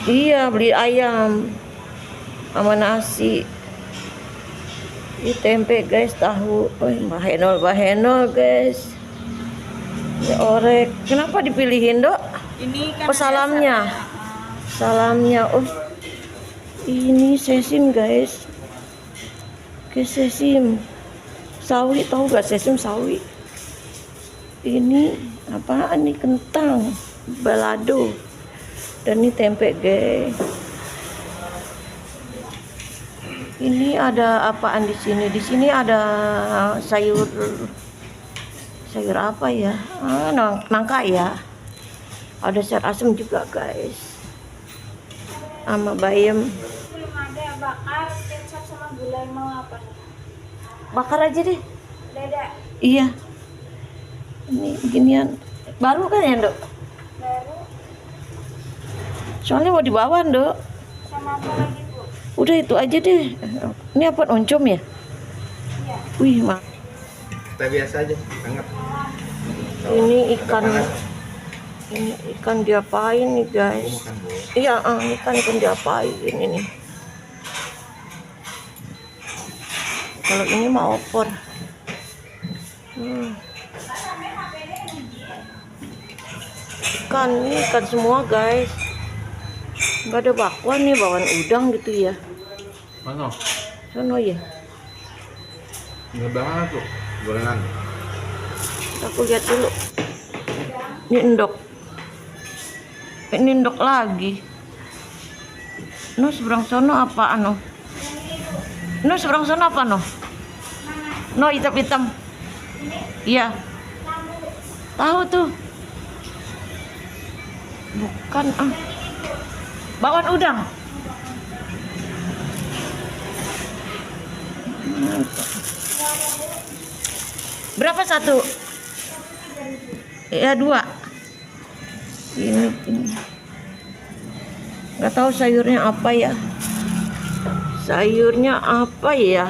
Iya, beli ayam sama nasi. Ini tempe guys, tahu. Bahenol guys. Ini orek. Kenapa dipilihin, Dok? Ini kan salamnya. Salamnya. Oh. Ini sesim guys. Oke, sesim. Sawi, tahu gak sesim sawi? Ini apaan nih? Kentang, balado. Dan ini tempe guys. Ini ada apaan di sini? Di sini ada sayur apa ya? Nangka ya. Ada sayur asem juga guys. Sama bayam. belum ada bakar kecap sama gulai, mau apa nih? Bakar aja deh. Dada Iya. Ini ginian. Baru kan ya, Dok? baru Soalnya mau dibawa, Dok. sama apa lagi, Bu? Udah itu aja deh. Ini apa, oncom ya? Iya. Wih, mak. Kita biasa aja, hangat. Ini ikan. Ini ikan diapain nih, guys? Makan, Bu. Iya, ikan diapain ini. Kalau ini mau opor. Ini ikan semua, guys. Nggak ada bakwan nih, bawaan udang gitu ya. Mana? Sono ya. Nggak banget tuh, gorengan. Aku lihat dulu. Ini endok. Ini endok lagi. No, seberang sono apa ano? No, seberang sono apa no? No, hitam-hitam. Iya. Tahu tuh. Bukan bawaan udang. Berapa satu? Ya, 2. Ini. Nggak tahu sayurnya apa ya. Sayurnya apa ya?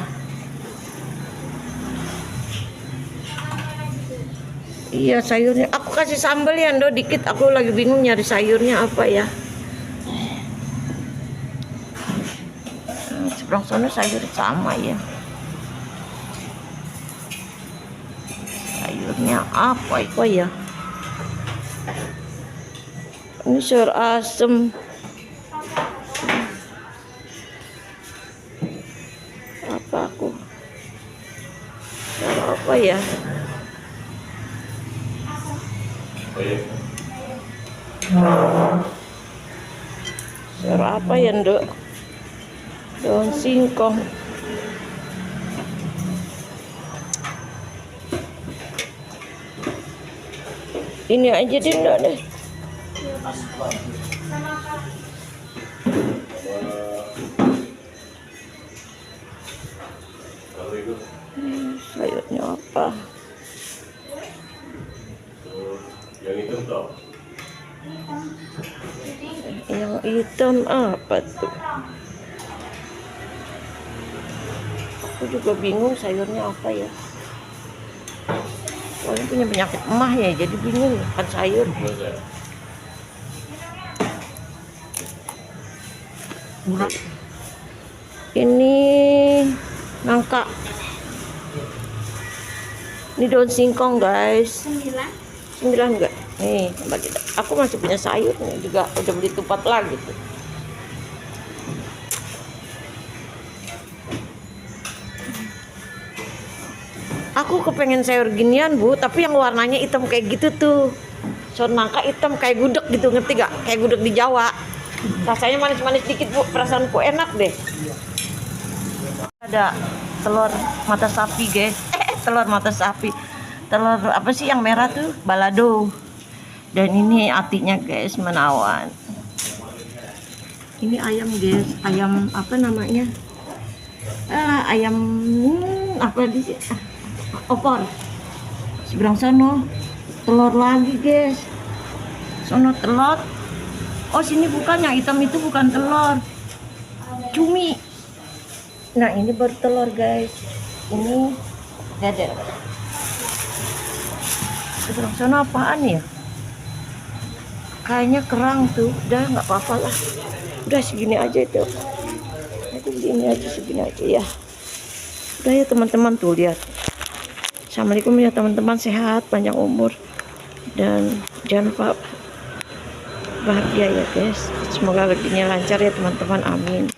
Iya, sayurnya. Aku kasih sambal ya, Ndo, dikit. Aku lagi bingung nyari sayurnya apa ya. Seberang sana sayur sama ya. Sayurnya apa itu ya? Ini sayur asem. Apa aku? Sayur apa ya? Sayur apa ya, Nduk? Daun singkong. Ini aja deh, Nduk deh. Sayurnya apa? Yang itu toh. Yang hitam apa tuh? Aku juga bingung sayurnya apa ya. Soalnya punya penyakit emah ya, jadi bingung makan sayur. Ini nangka. Ini daun singkong guys. 9 enggak? Nih, bagi aku masih punya sayur nih juga, udah beli tupat lagi tuh. Aku kepengen sayur ginian, Bu, tapi yang warnanya hitam kayak gitu tuh. Sayur nangka hitam kayak gudeg gitu, ngerti gak? Kayak gudeg di Jawa. Rasanya manis-manis dikit, Bu. Perasaanku enak deh. Ada telur mata sapi, guys. Telur mata sapi. Telur apa sih yang merah tuh? Balado. Dan ini atinya, guys, menawan. Ini ayam, guys. Ayam apa namanya? Ayam apa di sini? Opor. Seberang sono telur lagi, guys. Sono telur. Oh, sini bukan, yang hitam itu bukan telur. Cumi. Nah, ini baru telur, guys. Ini dada. Seberang sono apaan ya? kayaknya kerang tuh. Udah nggak apa-apa lah, udah segini aja itu. Aku beli ini aja, segini aja ya. Udah ya teman-teman, tuh lihat. Assalamualaikum ya teman-teman, sehat, panjang umur, dan jangan lupa bahagia ya guys. Semoga rezekinya lancar ya teman-teman, amin.